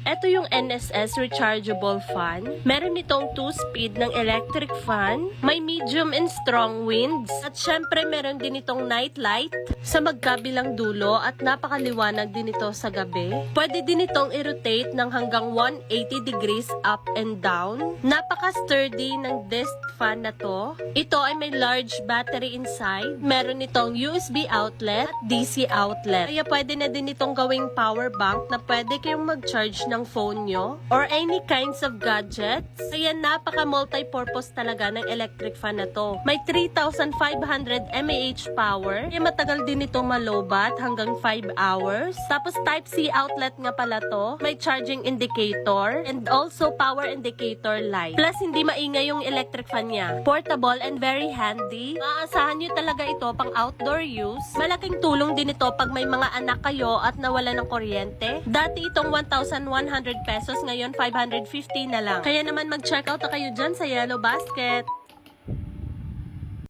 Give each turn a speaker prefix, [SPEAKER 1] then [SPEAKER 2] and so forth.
[SPEAKER 1] Ito yung NSS rechargeable fan. Meron itong 2-speed ng electric fan. May medium and strong winds. At syempre meron din itong night light sa magkabilang dulo at napakaliwanag din ito sa gabi. Pwede din itong i-rotate ng hanggang 180 degrees up and down. Napaka-sturdy ng disc fan na to. Ito ay may large battery inside. Meron itong USB outlet at DC outlet. Kaya pwede na din itong gawing power bank na pwede kayong mag-charge ng phone nyo or any kinds of gadgets. Kaya napaka-multi-purpose talaga ng electric fan na to. May 3,500 mAh power. Kaya matagal din itong malobat hanggang 5 hours. Tapos Type-C outlet nga pala to. May charging indicator and also power indicator light. Plus hindi maingay yung electric fan niya. Portable and very handy. Maaasahan nyo talaga ito pang outdoor use. Malaking tulong din ito pag may mga anak kayo at nawala ng kuryente. Dati itong 1,100 pesos, ngayon 550 na lang. Kaya naman mag-check out na kayo dyan sa Yellow Basket.